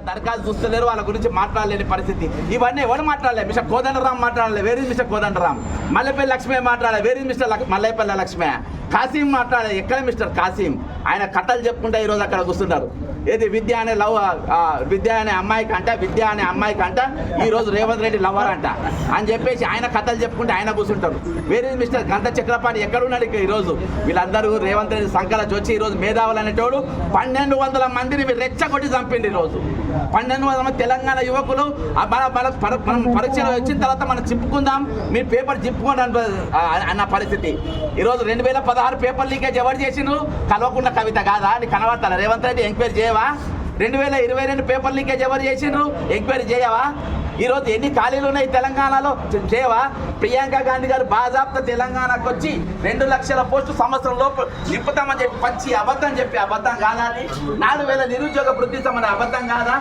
దరఖాస్తు చూస్తలేరు, వాళ్ళ గురించి మాట్లాడలేని పరిస్థితి. ఇవన్నీ ఎవరు మాట్లాడలేదు? మిస్టర్ కోదండరామ్ మాట్లాడలేదు, వేరే మిస్టర్ కోదండరామ్. మల్లెపల్లి లక్ష్మే మాట్లాడలేదు, వేరే మిస్టర్ మల్లెపల్లి లక్ష్మే. కాసిం మాట్లాడలేదు, ఎక్కడ మిస్టర్ కాసిం? ఆయన కథలు చెప్పుకుంటే ఈరోజు అక్కడ కూర్చున్నారు. ఏది విద్య అనే అమ్మాయి కంట ఈరోజు రేవంత్ రెడ్డి లవర్ అంట అని చెప్పేసి ఆయన కథలు చెప్పుకుంటే ఆయన కూర్చుంటారు. వేరే మిస్టర్ గంట చక్రపాణి ఎక్కడున్నాడు? ఈరోజు వీళ్ళందరూ రేవంత్ రెడ్డి సంకలచి వచ్చి ఈరోజు మేధావులు అనేటోడు 1200 మందిని రెచ్చగొట్టి చంపిండి. ఈరోజు 1200 మంది తెలంగాణ యువకులు మనం పరీక్షలు వచ్చిన తర్వాత మనం చింపుకుందాం, మీ పేపర్ చింపుకోండి అన్న పరిస్థితి. ఈరోజు 2016 పేపర్ లీకేజ్ ఎవరు చేసిండ్రు? కల్వకుంట్ల కవిత కాదా? అని కనబడతాను. రేవంత్ రెడ్డి ఎంక్వైరీ చేయవా? 2022 పేపర్ లీకేజ్ ఎవరు చేసిండ్రు? ఎంక్వైరీ చేయవా? ఈరోజు ఎన్ని ఖాళీలు ఉన్నాయి తెలంగాణలో? చేయవా? ప్రియాంక గాంధీ గారు బాజాప్తా తెలంగాణకు వచ్చి 2 లక్షల పోస్టు సంవత్సరం లోపు నింపుతామని చెప్పి పచ్చి అబద్ధం కాదని 4000 నిరుద్యోగ వృద్ధి ఇస్తామని అబద్ధం కాదా?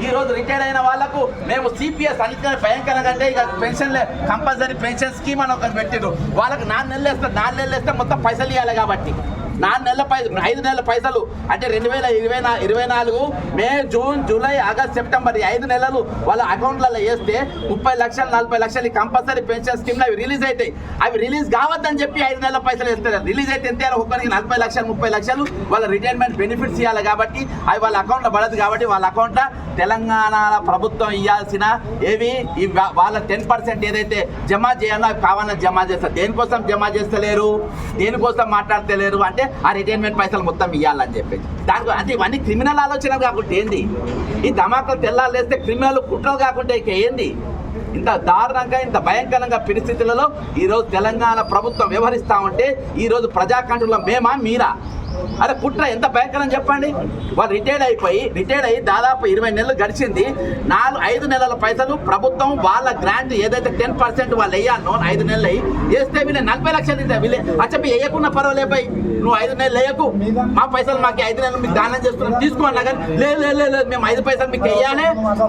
ఈరోజు రిటైర్ అయిన వాళ్లకు మేము సిపిఎస్ అన్నిటికన్నా భయంకరంగా అంటే ఇక పెన్షన్లే కంపల్సరీ పెన్షన్ స్కీమ్ అని ఒకటి పెట్టిండ్రు. వాళ్ళకి 4 నెలలు వేస్తే మొత్తం పైసలు ఇవ్వాలి కాబట్టి 5 నెలల పైసలు అంటే 2024 మే, జూన్, జూలై, ఆగస్ట్, సెప్టెంబర్ 5 నెలలు వాళ్ళ అకౌంట్లలో వేస్తే 30 లక్షలు 40 లక్షలు కంపల్సరీ పెన్షన్ స్కీమ్లో అవి రిలీజ్ అవుతాయి. అవి రిలీజ్ కావద్దని చెప్పి 5 నెలల పైసలు వేస్తారు. రిలీజ్ అయితే ఎంత? ఒక్కొక్కరికి 40 లక్షలు 30 లక్షలు వాళ్ళ రిటైర్మెంట్ బెనిఫిట్స్ ఇవ్వాలి కాబట్టి అవి వాళ్ళ అకౌంట్లో పడదు కాబట్టి వాళ్ళ అకౌంట్లో తెలంగాణ ప్రభుత్వం ఇవ్వాల్సిన వాళ్ళ 10% ఏదైతే జమ చేయాలో అవి కావాలని జమ చేస్తారు. దేనికోసం జమ చేస్తలేరు? దేనికోసం మాట్లాడతలేరు అంటే ఆ రిటైర్మెంట్ పైసలు మొత్తం ఇవ్వాలని చెప్పేసి దానికి అంటే ఇవన్నీ క్రిమినల్ ఆలోచన కాకుండా ఏంది? ఈ ధమాకులు తెల్లాలేస్తే క్రిమినల్ కుట్రలు కాకుండా ఇక ఏంది? ఇంత దారుణంగా ఇంత భయంకరంగా పరిస్థితులలో ఈరోజు తెలంగాణ ప్రభుత్వం వ్యవహరిస్తూ ఉంటే ఈరోజు ప్రజాకంట్రోల్లో మేమా మీరా? అరే కుట్ర ఎంత భయంకరం చెప్పండి. వాళ్ళు రిటైర్డ్ అయ్యి దాదాపు 20 నెలలు గడిచింది. 5 నెలల పైసలు ప్రభుత్వం వాళ్ళ గ్రాంట్ ఏదైతే 10% వాళ్ళు వేయాలనో 5 నెలలు అయ్యి వేస్తే వీళ్ళు 40 లక్షలు ఇస్తే వీళ్ళే చెప్పి వేయకుండా పర్వాలేపై నువ్వు 5 నెలలు వేయకు, మా పైసలు మాకు 5 నెలలు మీకు దానం చేస్తున్నాం తీసుకోండి. కానీ లేదు మేము 5 పైసలు మీకు వేయాలి,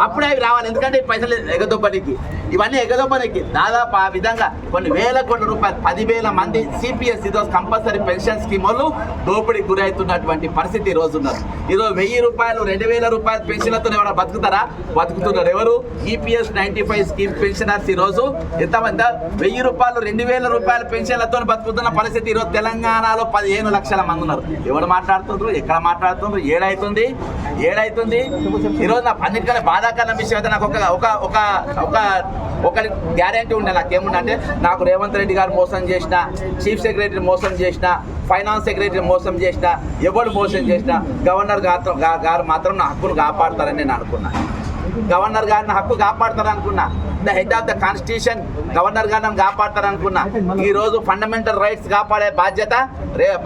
అప్పుడే అవి రావాలి. ఎందుకంటే ఈ పైసలు ఎగదొబ్బనికి ఇవన్నీ ఎగదొబ్బనికి దాదాపు ఆ విధంగా కొన్ని వేల కోట్ల రూపాయలు 10,000 మంది సిపిఎస్ ఈరోజు కంపల్సరీ పెన్షన్ స్కీమ్ వాళ్ళు దోపిడీ గురవుతున్నటువంటి పరిస్థితి ఈ రోజు ఉన్నారు. ఈరోజు 1000 రూపాయలు 2000 రూపాయల పెన్షన్లతో ఎవరైనా బతుకుతారా? బతుకుతున్నారు. ఎవరు? ఈపీఎస్ 95 స్కీమ్ పెన్షనర్స్ ఈరోజు ఎంతమంది 1000 రూపాయలు 2000 రూపాయల పెన్షన్లతో బతుకుతున్న పరిస్థితి ఈరోజు తెలంగాణలో 15 లక్షల మంది ఉన్నారు. ఎవరు మాట్లాడుతున్నారు? ఎక్కడ మాట్లాడుతున్నారు? ఏడైతుంది ఈరోజు నాకు అన్నిటికన్నా బాధాకరణ విషయం అయితే నాకు ఒక గ్యారంటీ ఉండే. నాకేముండే అంటే నాకు రేవంత్ రెడ్డి గారు మోసం చేసిన, చీఫ్ సెక్రటరీ మోసం చేసిన, ఫైనాన్స్ సెక్రటరీ మోసం చేసిన, ఎవరు మోసం చేసిన గవర్నర్ గారు మాత్రం నా హక్కును కాపాడతారని నేను అనుకున్నా. గవర్నర్ గారిని హక్కు కాపాడతారనుకున్నా. The head of the constitution governor గారిని కాపాడతారనుకున్నా. ఈరోజు ఫండమెంటల్ రైట్స్ కాపాడే బాధ్యత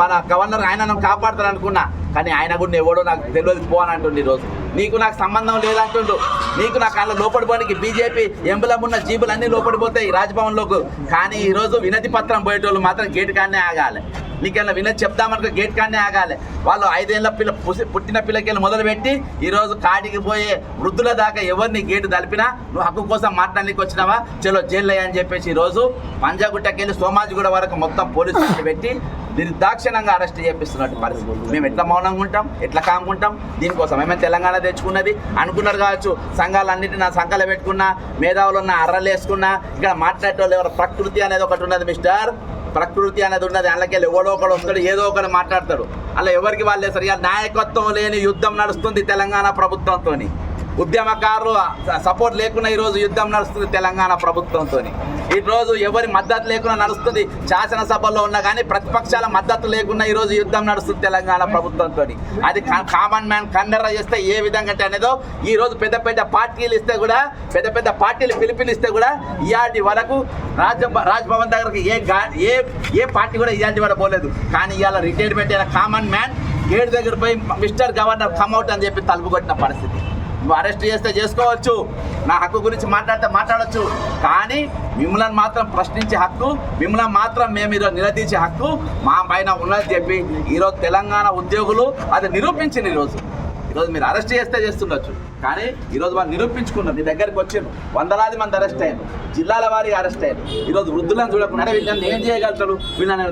మన గవర్నర్ ఆయన కాపాడతారనుకున్నా. కానీ ఆయన కూడా ఎవడో నాకు తెలియదు పోనంటుండు. ఈరోజు నీకు నాకు సంబంధం లేదంటుండు. నీకు నాకు అలా లోపడిపోవడానికి బీజేపీ ఎంబులం ఉన్న జీబులు అన్నీ లోపడిపోతాయి రాజ్భవన్లోకి. కానీ ఈరోజు వినతి పత్రం పోయేటోళ్ళు మాత్రం గేట్ కాడనే ఆగాలి. నీకేమన్నా వినతి చెప్దామనుకో గేట్ కాడనే ఆగాలి. వాళ్ళు 5 ఏళ్ళ పుట్టిన పిల్లకెళ్ళి మొదలుపెట్టి ఈరోజు కాడికి పోయే వృద్ధుల దాకా ఎవరిని గేటు తలిపినా నువ్వు హక్కు కోసం మాట్లాడడానికి వచ్చినావా చలో జైల్లో అని చెప్పేసి ఈరోజు పంజాగుట్టకెళ్ళి సోమాజిగూడ వరకు మొత్తం పోలీసులు పెట్టి నిర్దాక్షిణంగా అరెస్ట్ చేపిస్తున్నట్టు పరిస్థితి. మేము ఎట్లా మౌనంగా ఉంటాం? ఎట్లా కాముకుంటాం? దీనికోసం ఏమైనా తెలంగాణ తెచ్చుకున్నది అనుకున్నారు కావచ్చు. సంఘాలన్నింటినీ నా సంఘాలు పెట్టుకున్నా, మేధావులు ఉన్న అర్రలు వేసుకున్నా, ఇక్కడ మాట్లాడేటోళ్ళు ఎవరు ప్రకృతి అనేది ఒకటి ఉన్నది మిస్టర్. ప్రకృతి అనేది ఉన్నది. అందులోకెళ్ళి ఎవడో ఒకడు వస్తాడు, ఏదో ఒకటి మాట్లాడతాడు. అలా ఎవరికి వాళ్ళే సరిగా నాయకత్వం లేని యుద్ధం నడుస్తుంది తెలంగాణ ప్రభుత్వంతో. ఉద్యమకారులు సపోర్ట్ లేకుండా ఈరోజు యుద్ధం నడుస్తుంది తెలంగాణ ప్రభుత్వంతో. ఈరోజు ఎవరి మద్దతు లేకుండా నడుస్తుంది. శాసనసభలో ఉన్నా కానీ ప్రతిపక్షాల మద్దతు లేకుండా ఈరోజు యుద్ధం నడుస్తుంది తెలంగాణ ప్రభుత్వంతో. అది కామన్ మ్యాన్ కన్నెర్ర చేస్తే ఏ విధంగా అనేదో ఈరోజు పెద్ద పార్టీలు ఇస్తే కూడా పెద్ద పార్టీలు పిలుపునిస్తే కూడా ఇయాటి వరకు రాజ్భవన్ దగ్గరికి ఏ పార్టీ కూడా ఇయాటి వరకు పోలేదు. కానీ ఇవాళ రిటైర్మెంట్ అయిన కామన్ మ్యాన్ గేట్ దగ్గర పోయి మిస్టర్ గవర్నర్ కమ్అవుట్ అని చెప్పి తలుపు కొట్టిన పరిస్థితి. నువ్వు అరెస్ట్ చేస్తే చేసుకోవచ్చు, నా హక్కు గురించి మాట్లాడితే మాట్లాడవచ్చు. కానీ మిమ్మల్ని మాత్రం ప్రశ్నించే హక్కు, మిమ్మల్ని మాత్రం మేము ఈరోజు నిలదీసే హక్కు మా పైన ఉన్నది చెప్పి ఈరోజు తెలంగాణ ఉద్యోగులు అది నిరూపించింది. ఈరోజు మీరు అరెస్ట్ చేస్తే చేస్తుండొచ్చు, కానీ ఈరోజు వాళ్ళు నిరూపించుకున్నారు. నీ దగ్గరికి వచ్చాను, వందలాది మంది అరెస్ట్ అయ్యారు, జిల్లాల వారికి అరెస్ట్ అయ్యారు. ఈరోజు వృద్ధులను చూడకుండా వీళ్ళని ఏం చేయగలుగుతారు? వీళ్ళని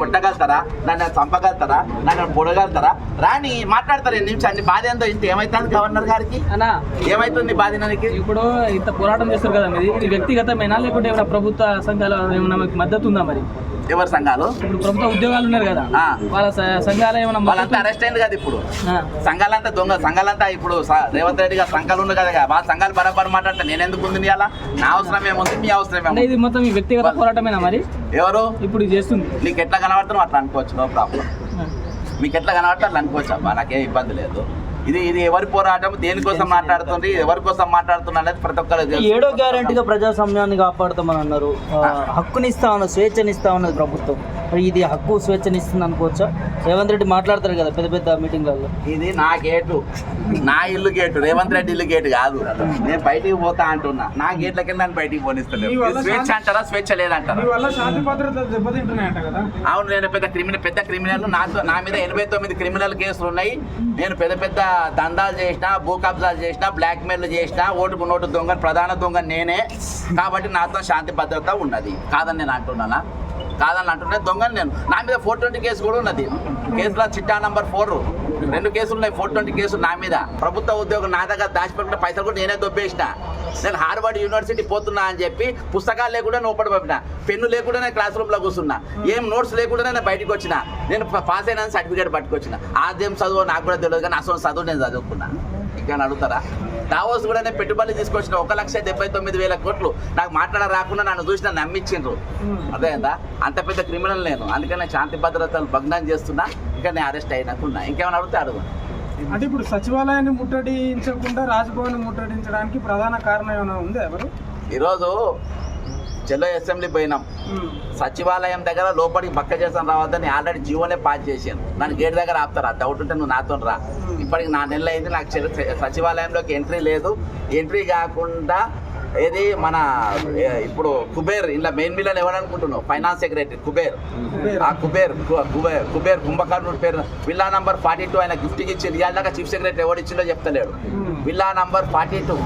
కొట్టగలుగుతారా? నన్ను చంపగలుగుతారా? నన్ను పొడగలుగుతారా? రాని మాట్లాడతారు. ఎన్ని నిమిషం అన్ని బాధ ఏందో ఇంత ఏమైతుంది గవర్నర్ గారికి? ఏమైతుంది బాధ? ఇప్పుడు ఇంత పోరాటం చేస్తారు కదా, ఇది వ్యక్తిగతమైనా లేకుంటే ఏమైనా ప్రభుత్వ సంఘాల ఏమైనా మద్దతు ఉందా? మరి ఎవరి సంఘాలు? ఇప్పుడు ప్రభుత్వ ఉద్యోగాలు ఉన్నారు కదా, వాళ్ళ సంఘాల ఏమైనా? వాళ్ళంతా అరెస్ట్ అయింది కదా ఇప్పుడు. సంఘాలంతా దొంగ సంఘాలంతా ఇప్పుడు రేవంత్ రెడ్డి గారు సంఘాలు ఉన్నాయి కదా, వాళ్ళ సంఘాలు బరాబర్ మాట్లాడతా. నేను ఎందుకు ఉంది అలా? నా అవసరం ఏముంది, మీ అవసరం ఏమో. ఇది మొత్తం మీ వ్యక్తిగత పోరాటమేనా? మరి ఎవరు ఇప్పుడు చేస్తుంది? నీకు ఎట్లా కనబడుతున్నావు అట్లా అనుకోవచ్చు, నో ప్రాబ్లం. మీకు ఎట్లా కనబడితే అట్లా అనుకోవచ్చు అబ్బా, నాకేం ఇబ్బంది లేదు. ఇది ఎవరి పోరాటం, దేనికోసం మాట్లాడుతుంది, ఎవరి కోసం మాట్లాడుతున్నా అనేది ప్రతి ఒక్కరు. 7వ గ్యారెంటీగా ప్రజాస్వామ్యాన్ని కాపాడుతామని అన్నారు, హక్కునిస్తా ఉన్నది, స్వేచ్ఛనిస్తా ఉన్నది ప్రభుత్వం. ఇది హక్కు స్వేచ్ఛనిస్తుంది అనుకోవచ్చా? రేవంత్ రెడ్డి మాట్లాడతారు కదా పెద్ద పెద్ద మీటింగ్లలో. ఇది నా గేటు, నా ఇల్లు గేటు, రేవంత్ రెడ్డి ఇల్లు గేటు కాదు. నేను బయటికి పోతా అంటున్నా, నా గేట్ల కింద నన్ను బయటికి పోనిస్తాను. స్వేచ్ఛ అంటారా? స్వేచ్ఛ లేదంటారా? అవును, నేను పెద్ద క్రిమినల్. నా మీద 89 క్రిమినల్ కేసులు ఉన్నాయి. నేను పెద్ద దందాలు చేసినా, భూ కబ్జాలు చేసినా, బ్లాక్ మెయిల్ చేసినా, ఓటుకు నోటు దొంగ, ప్రధాన దొంగ నేనే. కాబట్టి నాతో శాంతి భద్రత ఉన్నది. కాదని నేను అంటున్నానా? కాదని అంటున్నా. దొంగని నేను. నా మీద 420 కేసు కూడా ఉన్నది. కేసులో చిట్టా నంబర్ 4 2 కేసులు ఉన్నాయి. 420 కేసులు నా మీద. ప్రభుత్వ ఉద్యోగం నా దగ్గర దాచిపెట్టుకున్న పైసలు కూడా నేనే దొబ్బేసిన. నేను హార్వర్డ్ యూనివర్సిటీ పోతున్నా అని చెప్పి పుస్తకాలు లేకుండా లోపల పంపిన, పెన్ను లేకుండా నేను క్లాస్ రూమ్లో కూర్చున్నా, ఏం నోట్స్ లేకుండా నేను బయటకు వచ్చిన. నేను పాస్ అయినా సర్టిఫికేట్ పట్టుకొచ్చిన. ఆదేం చదువు నాకు కూడా తెలియదు, కానీ అసలు చదువు నేను చదువుకున్నా. ఇంకా అడుగుతారా? దావోస్ కూడా నేను పెట్టుబడులు తీసుకొచ్చిన 1,79,000 కోట్లు. నాకు మాట్లాడ రాకుండా నన్ను చూసి నన్ను నమ్మించిండ్రు. అదేందా? అంత పెద్ద క్రిమినల్ నేను. అందుకని నేను శాంతి భద్రతలు భగ్నం చేస్తున్నా. ఇంకా నేను అరెస్ట్ అయినట్టున్నా. ఇంకేమైనా అడిగితే అడుగు. అంటే ఇప్పుడు సచివాలయాన్ని ముట్టడించకుండా రాజ్భవన్ ముట్టడించడానికి ప్రధాన కారణం ఏమైనా ఉందా? ఎవరు ఈరోజు చెల్లో అసెంబ్లీ పోయినాం, సచివాలయం దగ్గర లోపలికి బక్క చేసాను రావద్దని ఆల్రెడీ జీవోనే పాస్ చేశాను. నన్ను గేట్ దగ్గర ఆపుతారా? డౌట్ ఉంటే నువ్వు నాతో రా. ఇప్పటికి 4 నెలలు అయింది, నాకు సచివాలయంలోకి ఎంట్రీ లేదు. ఎంట్రీ కాకుండా ఏది మన ఇప్పుడు కుబేర్ ఇలా మెయిన్ మిల్లని ఎవరనుకుంటున్నావు? Finance secretary Kuber. ఆ కుబేర్ కుంభకర్ణుడి పేరు విల్లా నంబర్ 42 ఆయన గిఫ్ట్కి ఇచ్చి రియాల్ దాకా చీఫ్ సెక్రటరీ ఎవరు ఇచ్చిందో చెప్తలేడు. విల్లా నంబర్ 42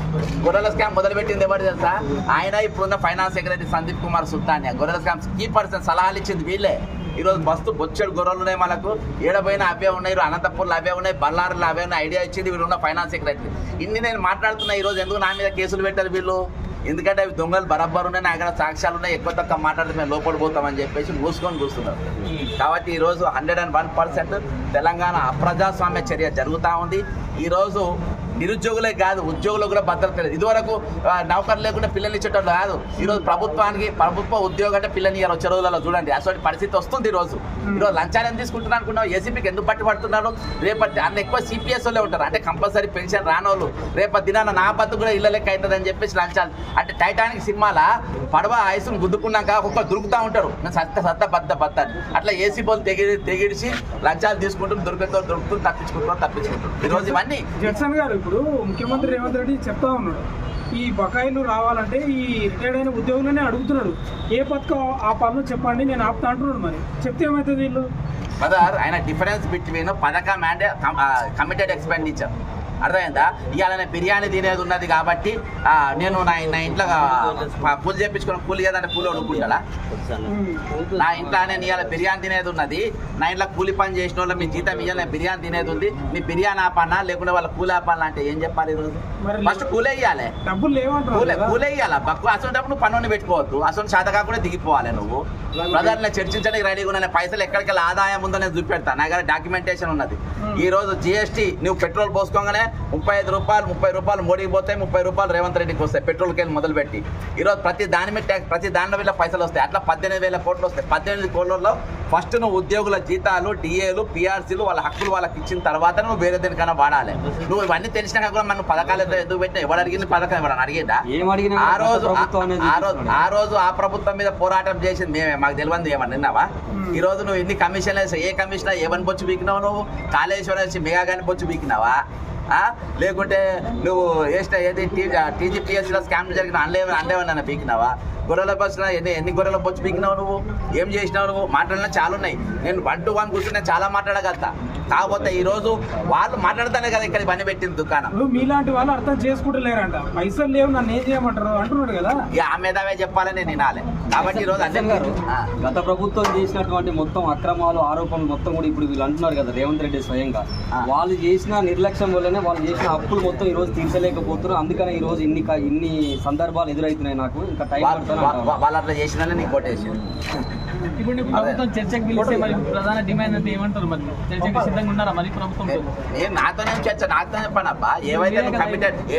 గొర్రెల స్కామ్ మొదలుపెట్టింది ఎవరు తెలుసా? ఆయన ఇప్పుడున్న ఫైనాన్స్ సెక్రటరీ సందీప్ కుమార్ సుల్తానియా. గొర్రెల స్కామ్ కీ పర్సన్ సలహాలు ఇచ్చింది వీళ్ళే. ఈరోజు మస్తు బొచ్చెడు గొర్రెలు ఉన్నాయి మనకు. ఏడపోయినా అవే ఉన్నాయి, అనంతపూర్లో అవే ఉన్నాయి, బళ్ళారులో అవే ఉన్నాయి. ఐడియా ఇచ్చింది వీళ్ళున్న ఫైనాన్స్ సెక్రటరీ. ఇన్ని నేను మాట్లాడుతున్నా. ఈరోజు ఎందుకు నా మీద కేసులు పెట్టారు వీళ్ళు? ఎందుకంటే అవి దొంగలు బరాబర్ ఉన్నాయి, నా దగ్గర సాక్ష్యాలు ఉన్నాయి. ఎక్కువ తక్కువ మాట్లాడితే మేము లోపల పోతామని చెప్పేసి మూసుకొని కూర్చున్నారు. కాబట్టి ఈరోజు 101% తెలంగాణ అప్రజాస్వామ్య చర్య జరుగుతూ ఉంది. ఈరోజు నిరుద్యోగులే కాదు, ఉద్యోగులు కూడా భద్రత లేదు. ఇదివరకు నౌకర్లు లేకుండా పిల్లలు ఇచ్చేటోళ్ళు కాదు. ఈరోజు ప్రభుత్వ ఉద్యోగం అంటే పిల్లని ఇయ్యారు. వచ్చే రోజులలో చూడండి అసలు పరిస్థితి వస్తుంది. ఈరోజు లంచాలు తీసుకుంటున్నా అనుకున్నావు? ఏసీపీకి ఎందుకు పట్టుబడుతున్నారు? రేపటి అన్న ఎక్కువ సిపిఎస్ వాళ్ళే ఉంటారు. అంటే కంపల్సరీ పెన్షన్ రానోళ్ళు. రేపటి దినాన నా బతుకు కూడా ఇళ్ళ లెక్క అవుతుందని చెప్పేసి లంచాలు. అంటే టైటానిక్ సినిమాల పడవ ఐసును గుద్దుకున్నాక ఒక్కొక్క దొరుకుతూ ఉంటారు. నేను సత్త బద్ద అట్లా ఏసీ బోల్ తెగిడిచి లంచాలు తీసుకుంటూ దొరుకుతూ తప్పించుకుంటారు. ఈరోజు ఇవన్నీ జడ్సన్ గారు ఇప్పుడు ముఖ్యమంత్రి రేవంత్ రెడ్డి చెప్తా ఉన్నాడు, ఈ బకాయిలు రావాలంటే ఈ రిటైర్డ్ అయిన ఉద్యోగులనే అడుగుతున్నాడు. ఏ పథకం ఆ పనులు చెప్పండి, నేను ఆపుతా అంటున్నాడు. మరి చెప్తే ఏమవుతుంది వీళ్ళు? బ్రదర్, ఆయన డిఫరెన్స్ బిట్వీన్ పథకం అండ్ కమిటెడ్ ఎక్స్పెండిచర్ అర్థమైందా? ఇవాళ నేను బిర్యానీ తినేది ఉన్నది కాబట్టి నేను నా ఇంట్లో పూలు చేయించుకుని పూలు ఏదంటే పూలు వండుకుంటా. నా ఇంట్లో నేను ఇవాళ బిర్యానీ తినేది ఉన్నది. నా ఇంట్లో కూలి పని చేసిన వాళ్ళు మీ జీతం ఇవ్వాలి, నేను బిర్యానీ తినేది ఉంది. మీ బిర్యానీ ఆపన్నా లేకుంటే వాళ్ళ కూలి ఆపాలా అంటే ఏం చెప్పాలి? ఈరోజు ఫస్ట్ కూలే ఇవ్వాలి, డబ్బులు లేవంటారు. కూలే ఇవ్వాలి. అసలు నువ్వు పన్నుని పెట్టుకోవద్దు. అసలు శాత కాకుండా దిగిపోవాలి నువ్వు. బ్రదర్, నేను చర్చించడానికి రెడీగా ఉన్నా. నేను పైసలు ఎక్కడికి ఆదాయం ఉందో నేను చూపెడతాను. నా దగ్గర డాక్యుమెంటేషన్ ఉన్నది. ఈ రోజు జిఎస్టీ నువ్వు పెట్రోల్ పోసుకోగానే 35 రూపాయలు 30 రూపాయలు మోడీకి పోతాయి, 30 రూపాయలు రేవంత్ రెడ్డికి వస్తాయి. పెట్రోల్కి వెళ్ళి మొదలుపెట్టి ఈరోజు ప్రతి దాని మీద ట్యాక్స్, ప్రతి దానిలో వీళ్ళ పైసలు వస్తాయి. అట్లా 18,000 కోట్లు వస్తాయి. 18 కోట్లలో ఫస్ట్ నువ్వు ఉద్యోగుల జీతాలు, డిఏలు, పిఆర్సీలు వాళ్ళ హక్కులు వాళ్ళకి ఇచ్చిన తర్వాత నువ్వు వేరే దేనికైనా వాడాలి. నువ్వు ఇవన్నీ తెలిసినాక కూడా మనం పథకాలు ఎందుకు పెట్టినా? ఎవరు అడిగింది పథకం? ఎవరన్నా అడిగిందా? ఆ రోజు ఆ ప్రభుత్వం మీద పోరాటం చేసింది మేమే. మాకు తెలియదు ఏమన్నా విన్నావా? ఈ రోజు నువ్వు ఎన్ని కమిషన్లు వేసావు? ఏ కమిషనర్ ఏమని బొచ్చు బీకినావు? నువ్వు కాళేశ్వరం మెగా గాని బొచ్చు బీకినావా? లేకుంటే నువ్వు ఏది టీజీపీఎస్సీలో స్కామ్ జరిగిన అండేమన్నా పీకినావా? గొర్రెల బస్సులో ఎన్ని గొర్రెల బొచ్చు పీకినావు నువ్వు, ఏం చేసినావు నువ్వు, మాట్లాడినా చాలా ఉన్నాయి. నేను 1 to 1 కూర్చుని నేను చాలా మాట్లాడగలుగుతా. కాకపోతే ఈ రోజు వాళ్ళు మాట్లాడతానే కదా ఇక్కడ పని పెట్టింది దుకాణం. మీలాంటి వాళ్ళు అర్థం చేసుకుంటలేరంట, పైసలు లేవు నన్ను ఏం చేయమంటారు అంటున్నాడు కదా. ఇక ఆ మీదవే చెప్పాలని నేను వినాలి. కాబట్టి ఈ రోజు అన్ని గత ప్రభుత్వం చేసినటువంటి మొత్తం అక్రమాలు ఆరోపణలు మొత్తం కూడా ఇప్పుడు వీళ్ళు అంటున్నారు కదా రేవంత్ రెడ్డి స్వయంగా వాళ్ళు చేసిన నిర్లక్ష్యం వల్లనే వాళ్ళు చేసిన అప్పులు మొత్తం ఈ రోజు తీర్చలేకపోతున్నారు. అందుకనే ఈ రోజు ఇన్ని సందర్భాలు ఎదురవుతున్నాయి. నాకు ఇంకా టైం వాళ్ళు అట్లా చేసిన నీకు కొట్టేసి ఇప్పుడు ప్రభుత్వం చర్చకు పిలిస్తే మరి ప్రధాన డిమాండ్ అంటే ఏమంటారు? మరి చర్చకు సిద్ధంగా ఉన్నారా మరి ప్రభుత్వం? నేను నాతోనే చర్చ, నాతోనే పని అబ్బా.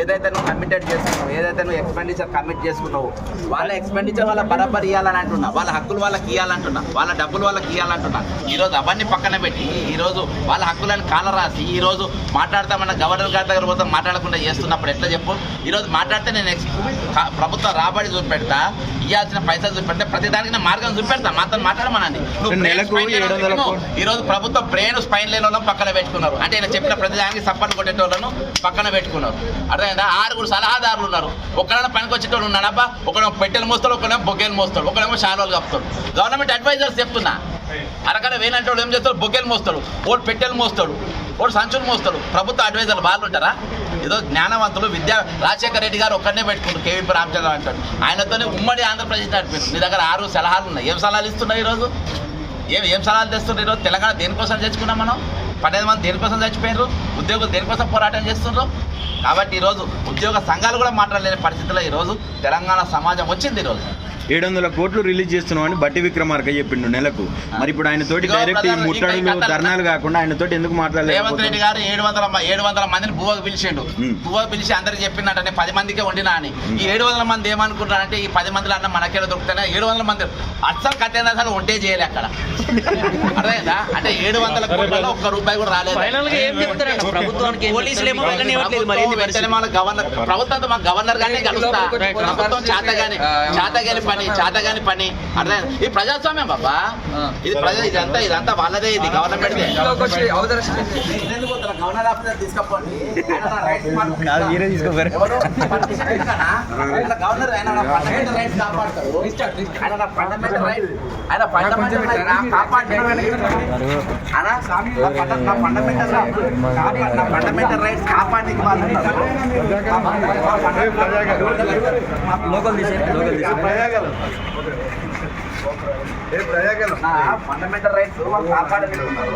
ఏదైతే నువ్వు కమిటెడ్ చేసుకున్నావు, ఏదైతే నువ్వు ఎక్స్పెండిచర్ కమిట్ చేసుకున్నావు, వాళ్ళ ఎక్స్పెండిచర్ వాళ్ళ బరాబర్ ఇవ్వాలని అంటున్నా, వాళ్ళ హక్కులు వాళ్ళకి ఇవ్వాలంటున్నా, వాళ్ళ డబ్బులు వాళ్ళకి ఇవ్వాలంటున్నా. ఈ రోజు అవన్నీ పక్కన పెట్టి ఈ రోజు వాళ్ళ హక్కులను కాలరాసి ఈ రోజు మాట్లాడతామన్న గవర్నర్ గారి దగ్గర పోతాం మాట్లాడకుండా చేస్తున్నప్పుడు ఎట్లా చెప్పు? ఈ రోజు మాట్లాడితే నేను ప్రభుత్వం రాబడి చూపెడతా, ఇవ్వాల్సిన పైసలు చూపెడితే ప్రతి దానికి మార్గం చూపెడతా. మాతో మాట్లాడమనండి. ఈ రోజు ప్రభుత్వం బ్రెయిన్ స్పైన్ లేని వాళ్ళని పక్కన పెట్టుకున్నారు. అంటే ఆయన చెప్పిన ప్రతి దానికి సప్పట్లు కొట్టేటోళ్ళను పక్కన పెట్టుకున్నారు. అర్థమైందా? 6 సలహాదారులు ఉన్నారు. ఒకడైనా పనికి వచ్చేటోళ్ళు ఉన్నాడబ్బా. ఒకడేమో పెట్టెలు మోస్తాడు, ఒకడేమో బొగ్గేలు మోస్తాడు, ఒకడేమో శాలువాలు కప్పుతాడు. గవర్నమెంట్ అడ్వైజర్స్ చెప్తున్నా, అరకడ వేలంటే వాళ్ళు ఏం చేస్తాడు? బొగ్గేలు మోస్తాడు, ఓడు పెట్టెలు మోస్తాడు, ఓడు సంచులు మోస్తాడు. ప్రభుత్వ అడ్వైజర్లు వాళ్ళు ఉంటారా? ఏదో జ్ఞానవంతులు రాజశేఖర రెడ్డి గారు ఒక్కడనే పెట్టుకుంటారు. కేవీపీ రామచంద్ర అంటాడు. ఆయనతోనే ఉమ్మడి ఆంధ్రప్రదేశ్ నడిపారు. మీ దగ్గర 6 సలహాలు ఉన్నాయి. ఏం సలహాలు ఇస్తున్నాయి ఈరోజు? ఏం సలహాలు తెస్తున్నారు ఈరోజు? తెలంగాణ దేనికోసం తెచ్చుకున్నాం మనం? 12 మంది దేనికోసం చచ్చిపోయారు? ఉద్యోగులు దేనికోసం పోరాటం చేస్తున్నారు? కాబట్టి ఈరోజు ఉద్యోగ సంఘాలు కూడా మాట్లాడలేని పరిస్థితిలో ఈరోజు తెలంగాణ సమాజం వచ్చింది. ఈరోజు 700 కోట్లు రిలీజ్ చేస్తున్నాం అని బట్టి విక్రమార్క చెప్పిండు నెలకు. మరి ఇప్పుడు ఆయన తోటి డైరెక్ట్ ముట్టడులు ధర్నాలు కాకుండా ఆయన తోటి ఎందుకు మాట్లాడలేదు? రేవంత్ రెడ్డి గారు 700 మందిని బువ్వకు పిలిచిండు. బువ్వకు పిలిచి అందరికి చెప్పిందంటే 10 మందికే వండినా అని. ఈ 700 మంది ఏమనుకుంటారంటే ఈ 10 మందిలో అన్న మనకేదో దొరుకుతానే 700 మంది అస్సలు కట్టేది అసలు వంటే చేయలే అక్కడ. అర్థమైందా? అంటే 700 కోట్లలో ₹1 కూడా రాలేదు. ప్రభుత్వంతో మా గవర్నర్ గానే కలుస్తా. ప్రభుత్వం చాతగాని పని అర్థం. ఇది ప్రజాస్వామ్యం బాబా. ఇది ఇదంతా వాళ్ళదే. ఇది గవర్నమెంట్ గవర్నర్ ఆఫీసర్ తీసుకోండి. గవర్నర్ ఫండమెంటల్ రైట్స్ కాపాడతారు. ఆయన ఫండమెంటల్ రైట్స్ కాపాడడానికి వాళ్ళు ఫండమెంటల్ రైట్స్ వాళ్ళు కాపాడగలుగుతున్నారు.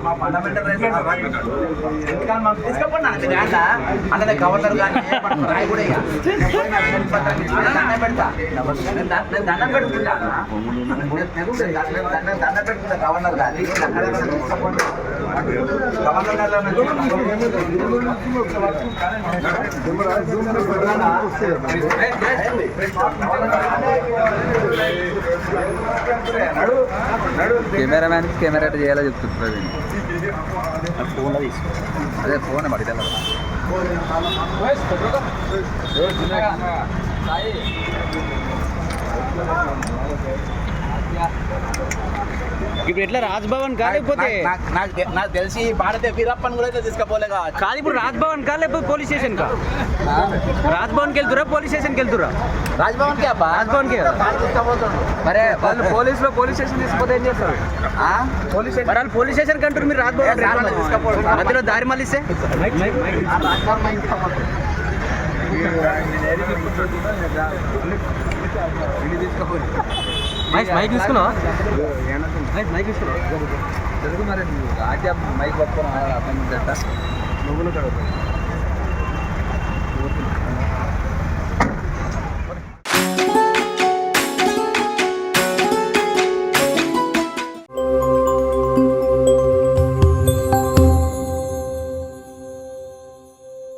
మా ఫండమెంటల్ రైట్స్ ఎందుకని మనం తీసుకోకుండా అంటే గవర్నర్ కానీ కూడా దండం పెడతా. నేను దండం పెట్టుకుంటా. దండం పెట్టుకుంటా గవర్నర్ కానీ కెమెరామ్యాన్ కెమెరా ఎట్లా చేయాలో చెప్తుంది. అదే ఫోన్ మరి ఇప్పుడు ఎట్లా రాజ్భవన్ కా లేకపోతే నాకు తెలిసి భారత వీరప్పని కూడా అయితే తీసుకుపోలే కాదు. ఇప్పుడు రాజ్భవన్ కా లేకపోతే పోలీస్ స్టేషన్ కా? రాజ్భవన్కి వెళ్తురా పోలీస్ స్టేషన్కి వెళ్తురా? రాజ్భవన్ కి అబ్బా. రాజ్భవన్కి మరే వాళ్ళు పోలీస్ స్టేషన్ తీసుకుపోతే ఏం చేస్తారు? పోలీస్ స్టేషన్ కంటారు, మీరు రాజ్భవన్ మధ్యలో దారి మళ్ళిస్తే మైక్ తీసుకున్నా తెలుగు మరి ఆకే మైక్ పట్టుకున్నా అర్థం